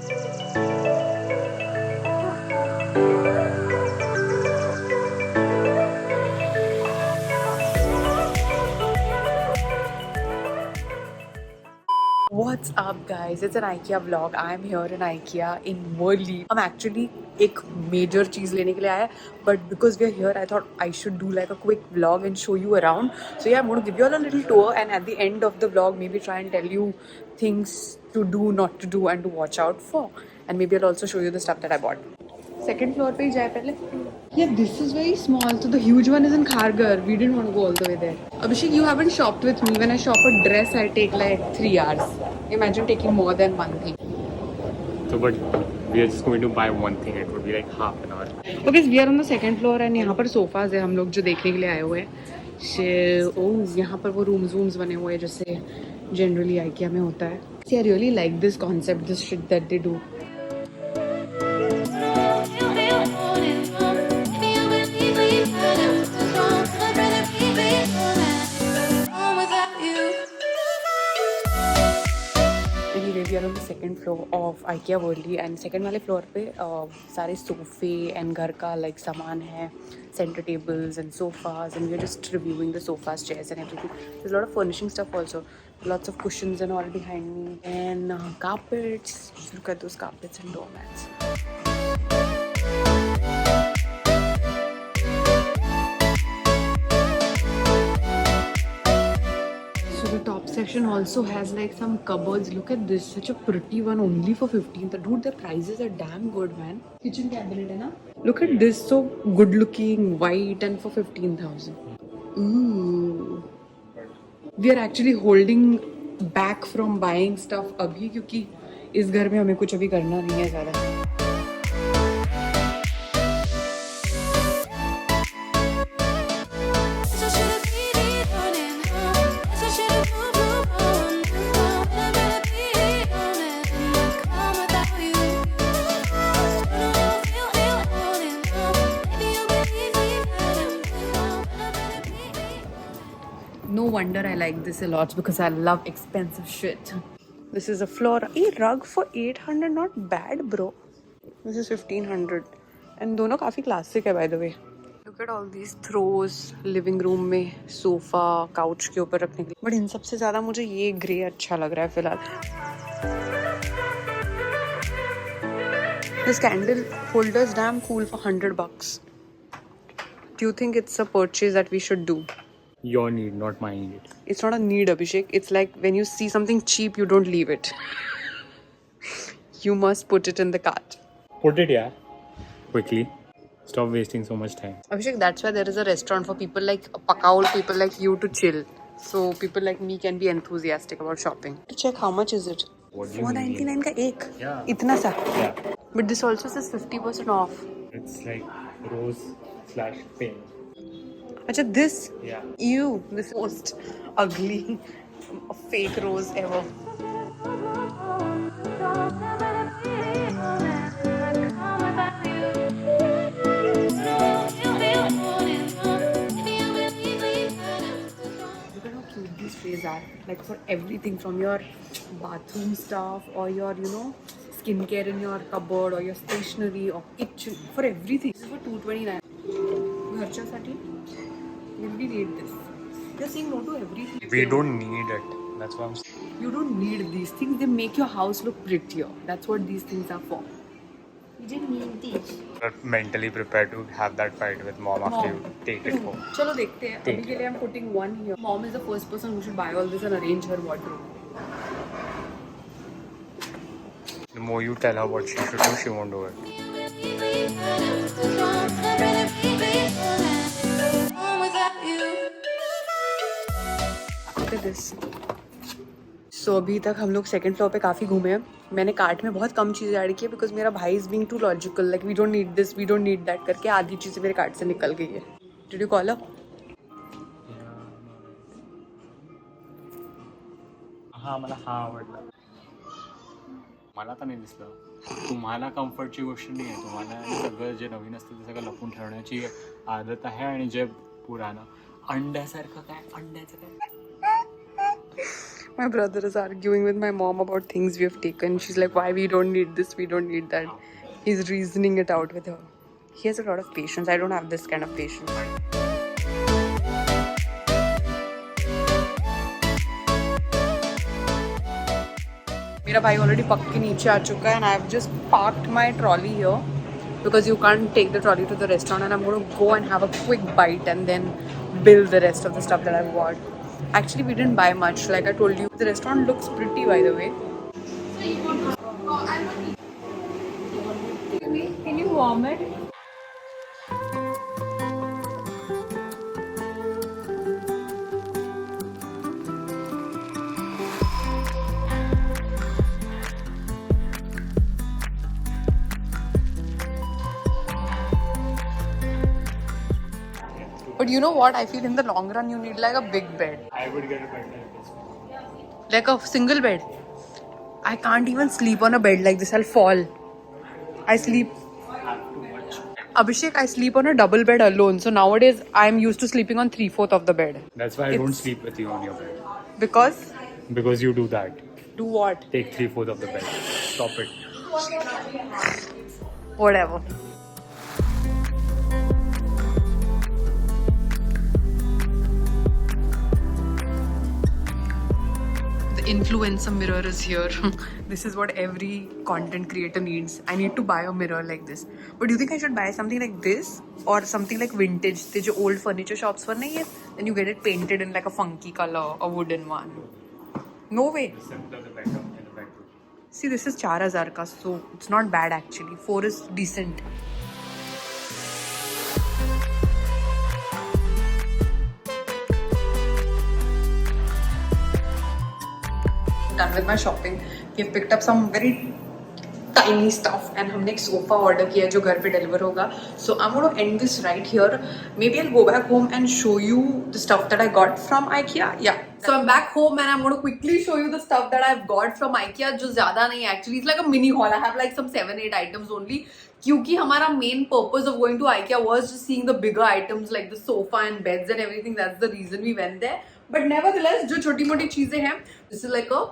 What's up guys, it's an IKEA vlog. I'm here in IKEA in Worli. I'm actually एक major चीज़ लेने के लिए आया, but because we're here I thought I should do like a quick vlog and show you around. So yeah, I'm going to give you all a little tour, and at the end of the vlog maybe try and tell you things to do, not to do, and to watch out for, and maybe I'll also show you the stuff that I bought. Second floor पे ही जाए पहले. Yeah, this is very small. So the huge one is in Kharghar. We didn't want to go all the way there. Abhishek, you haven't shopped with me. When I shop a dress, I take like 3 hours. Imagine taking more than one thing. So, but we are just going to buy one thing. It would be like half an hour. Okay, we are on the second floor and यहाँ पर sofas है हम लोग जो देखने के लिए आए हुए हैं. So, यहाँ पर वो rooms बने हुए हैं जैसे generally IKEA में होता है. See, I really like this concept, this shit that they do. We are on the second floor of IKEA WORLI, and second वाले floor पे सारे सोफे and घर का like सामान है, center tables and sofas, and we are just reviewing the sofas, chairs and everything. There's a lot of furnishing stuff also, lots of cushions and all behind me, and carpets. Just look at those carpets and doormats. The top section also has like some cupboards. Look at this, such a pretty one, only for 15th. Dude, the prices are damn good, man. Kitchen cabinet hai na? Look at this, so good looking, white, and for 15,000. Ooh. We are actually holding back from buying stuff abhi क्योंकि इस घर में हमें कुछ अभी करना नहीं है ज़्यादा. No wonder I like this a lot because I love expensive shit. This is a floor. A rug for 800, not bad, bro. This is 1500, and दोनों काफी classic है by the way. Look at all these throws living room में, sofa, couch के ऊपर रखने के लिए. But इन सबसे ज़्यादा मुझे ये grey अच्छा लग रहा है फिलहाल. This candle holder is damn cool for $100. Do you think it's a purchase that we should do? Your need, not my need. It's not a need, Abhishek. It's like when you see something cheap, you don't leave it. You must put it in the cart. Put it, yeah. Quickly. Stop wasting so much time. Abhishek, that's why there is a restaurant for people like Pakaul, people like you to chill. So people like me can be enthusiastic about shopping. To check how much is it? What do you $4.99 का एक. Yeah. इतना सा. Yeah. But this also says 50% off. It's like rose/pink. Acha, this? Yeah. Ew, this is the most ugly fake rose ever. These trays are like for everything, from your bathroom stuff or your skincare in your cupboard or your stationery or kitchen, for everything. This is for $229. घरच्यासाठी we need this. You're saying no to everything. We don't need it. That's what I'm saying. You don't need these things. They make your house look prettier. That's what these things are for. You didn't need these. You're mentally prepared to have that fight with mom after you take it home. चलो देखते हैं. अभी के लिए I'm putting one here. Mom is the first person who should buy all this and arrange her wardrobe. The more you tell her what she should do, she won't do it. Look at this. So अभी तक हम लोग second floor पे काफ़ी घूमे हैं. मैंने cart में बहुत कम चीज़ें ऐड की है बिकॉज मेरा भाई is being too logical, like we don't need this, we don't need that करके आधी चीज़ें मेरे कार्ट से निकल गई है. Did you call up? हाँ मला हा आवडला. मला तर नाही दिसलं. तुम्हाला कम्फर्टची गोष्ट नाही आहे. तुम्हाला सगळं जे नवीन असतं ते सगळं लपून ठेवण्याची आदत आहे, आणि जे पुराणं अंड्यासारखं काय, अंड्याचं काय. My brother is arguing with my mom about things we have taken. She's like, why we don't need this, we don't need that. He's reasoning it out with her. He has a lot of patience. I don't have this kind of patience. मेरा भाई already पक के नीचे आ चुका है and I've just parked my trolley here because you can't take the trolley to the restaurant, and I'm going to go and have a quick bite and then bill the rest of the stuff that I've bought. Actually, we didn't buy much, like I told you. The restaurant looks pretty, by the way. Can you warm it? But you know what? I feel in the long run you need like a big bed. I would get a bed like this. Like a single bed. I can't even sleep on a bed like this. I'll fall. I sleep. Have too much. Abhishek, I sleep on a double bed alone. So nowadays I'm used to sleeping on 3/4 of the bed. That's why I don't sleep with you on your bed. Because? Because you do that. Do what? Take 3/4 of the bed. Stop it. Whatever. Influencer mirror is here. This is what every content creator needs. I need to buy a mirror like this. But do you think I should buy something like this or something like vintage? The jo old furniture shops for nahi hai? Then you get it painted in like a funky color, a wooden one. No way. See, this is 4000 ka, so it's not bad actually. 4 is decent. Done with my shopping. We've picked up some very tiny stuff and हमने एक sofa order किया जो घर पे deliver होगा. So I'm going to end this right here. Maybe I'll go back home and show you the stuff that I got from IKEA. Yeah. So I'm back home and I'm going to quickly show you the stuff that I've got from IKEA. जो ज़्यादा नहीं actually. It's like a mini haul. I have like some 7-8 items only. क्योंकि हमारा main purpose of going to IKEA was just seeing the bigger items like the sofa and beds and everything. That's the reason we went there. But nevertheless, जो छोटी मोटी चीजें हैं, this is like a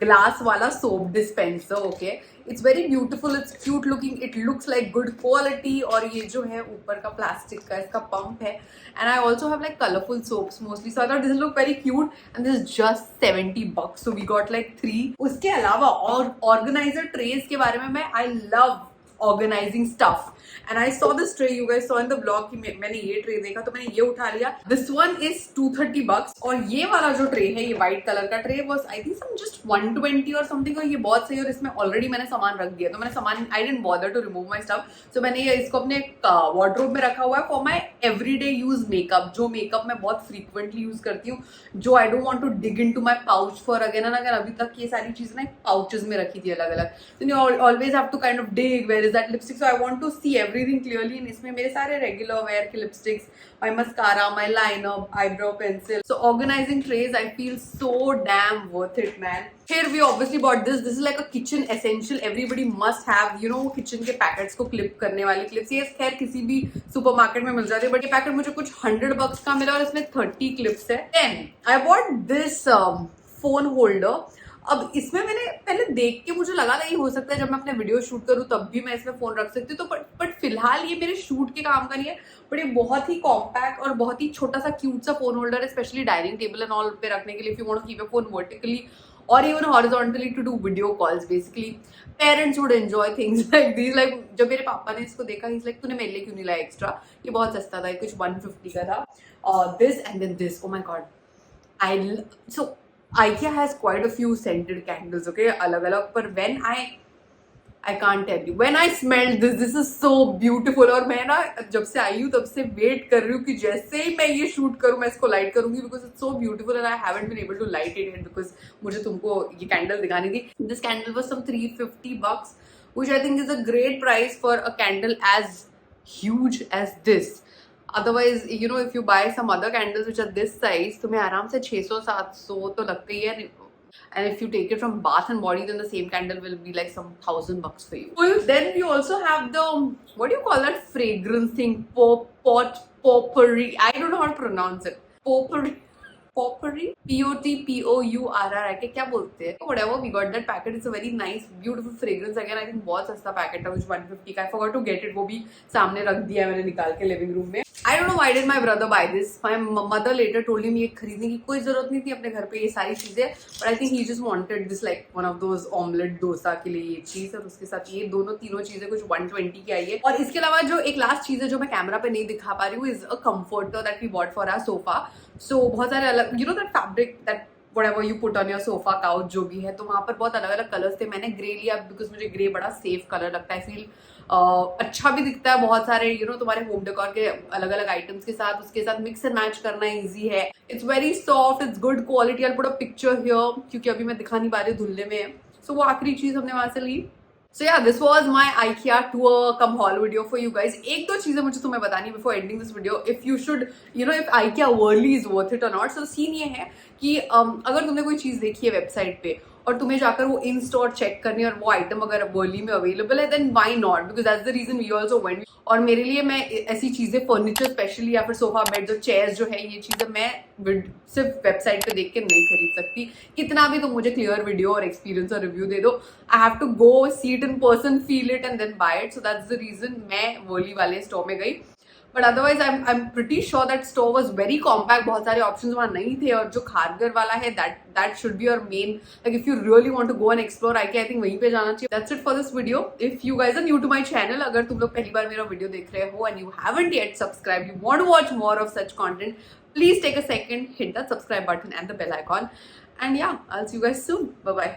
glass वाला soap dispenser. Okay, it's very beautiful. It's cute looking. It looks like good quality. और ये जो है ऊपर का plastic का इसका pump है. And I also have like colorful soaps mostly. So I thought this look very cute. And this is just $70. So we got like 3. उसके अलावा और organizer trays के बारे में मैं I love organizing stuff. And I saw this tray, you guys saw in the vlog कि मैंने ये tray देखा तो मैंने ये उठा लिया. This one is $230 और ये वाला जो tray है, ये white color का tray was I think some just 120 or something और ये बहुत सही और इसमें already मैंने सामान रख दिया तो मैंने सामान I didn't bother to remove my stuff. So मैंने ये इसको अपने wardrobe में रखा हुआ है for my everyday use makeup. जो makeup मैं बहुत frequently use करती हूँ, जो I don't want to dig into my pouch for again and again. अभी तक ये सारी चीजें ना pouches में रखी थी अलग अलग. So you always have to kind of dig where is that lipstick. So I want to see everything clearly. And इसमें मेरे सारे regular wear के lipsticks, my mascara, my liner, eyebrow pencil. So organizing trays, I feel so damn worth it, man. Here we obviously bought this. This is like a kitchen essential. Everybody must have. You know, kitchen के packets को clip करने वाले clips. ये खैर किसी भी supermarket में मिल जाते हैं. But ये packet मुझे कुछ $100 का मिला और इसमें 30 clips है. Then I bought this phone holder. अब इसमें मैंने पहले देख के मुझे लगा नहीं हो सकता है जब मैं अपने वीडियो शूट करूँ तब भी मैं इसमें फोन रख सकती हूँ तो बट फिलहाल ये मेरे शूट के काम का नहीं है. बट ये बहुत ही कॉम्पैक्ट और बहुत ही छोटा सा क्यूट सा फोन होल्डर है, specially dining table and all पे रखने के लिए. If you want to keep your phone vertically और even horizontally to do video calls. Basically parents would enjoy things like this. Like जब मेरे पापा ने इसको देखा ही लाइक तूने मेरे लिए क्यों नहीं लाया एक्स्ट्रा, ये बहुत सस्ता था, कुछ 150 का था. This and then this, oh my god. So IKEA has quite a few scented candles, okay, अलग-अलग. पर when I can't tell you, when I smelled this is so beautiful. और मैं ना जब से आई हूँ तब से वेट कर रही हूँ कि जैसे ही मैं ये शूट करूँ मैं इसको लाइट करूँगी because it's so beautiful and I haven't been able to light it yet because मुझे तुमको ये कैंडल दिखानी थी. This candle was some $350, which I think is a great price for a candle as huge as this. Otherwise, you know, if you buy some other candles which are this size, तुम्हें आराम से 600-700 तो लगते ही है. And if you take it from Bath and Body, then the same candle will be like some $1,000 for you. Well, then we also have the, what do you call that fragrance thing? Potpourri. I don't know how to pronounce it. Potpourri. Potpourri, Potpourri के क्या बोलते हैं? Whatever, we got that packet. It's a very nice, beautiful fragrance. Again, I think बहुत सस्ता packet था, कुछ 150 का. I forgot to get it. वो भी सामने रख दिया है मैंने निकाल के लिविंग रूम में. I don't know why did my brother buy this. My mother later told him ये खरीदने की कोई जरूरत नहीं थी अपने घर पे ये सारी चीजें. But I think he just wanted this like one of those omelette dosa के लिए ये चीज, और उसके साथ ये दोनों तीनों चीजें कुछ 120 की आई है. और इसके अलावा जो एक लास्ट चीज है जो मैं कैमरा पे नहीं दिखा पा रही हूँ, is a comforter that we bought for our sofa. So बहुत सारे अलग, you know that fabric that whatever you put on your sofa, couch जो भी है, तो वहाँ पर बहुत अलग अलग कलर्स थे. मैंने ग्रे लिया बिकॉज मुझे ग्रे बड़ा सेफ कलर लगता है. फील अच्छा भी दिखता है बहुत सारे तुम्हारे होम डेकोर के अलग अलग आइटम्स के साथ. उसके साथ मिक्स एंड मैच करना इजी है. It's very soft, it's good quality. I put a picture here क्योंकि अभी मैं दिखा नहीं पा रही हूँ, धुल्ले में है. सो वो आखिरी चीज हमने वहां से ली. So yeah, this was my IKEA tour come haul video for you guys. एक दो चीजें मुझे तुम्हें बतानी before ending this video. If you should, if IKEA WORLI is worth it or not. So scene ये है कि अगर तुमने कोई चीज देखी है वेबसाइट पे और तुम्हें जाकर वो इन स्टोर चेक करनी है और वो आइटम अगर वर्ली में अवेलेबल है, then why not, because that's the reason we also went. और मेरे लिए मैं ऐसी चीजें, फर्नीचर स्पेशली या फिर सोफा बेड जो चेयर्स जो है, ये चीजें मैं सिर्फ वेबसाइट पे देख के नहीं खरीद सकती. कितना भी तुम मुझे क्लियर वीडियो और एक्सपीरियंस और रिव्यू दे दो, I have to go see it in person, feel it and then buy it. So that's the reason मैं वर्ली वाले स्टोर में गई. But otherwise I am pretty sure that store was very compact. बहुत सारे options वहां नहीं थे. और जो खारगर वाला है, that should be your main, like if you really want to go and explore I think वहीं पे जाना चाहिए. That's it for this video. If you guys are new to my channel, अगर तुम लोग पहली बार मेरा वीडियो देख रहे हो and you haven't yet subscribe, you want to watch more of such content, please take a second, hit that subscribe button and the bell icon. And yeah, I'll see you guys soon. Bye bye.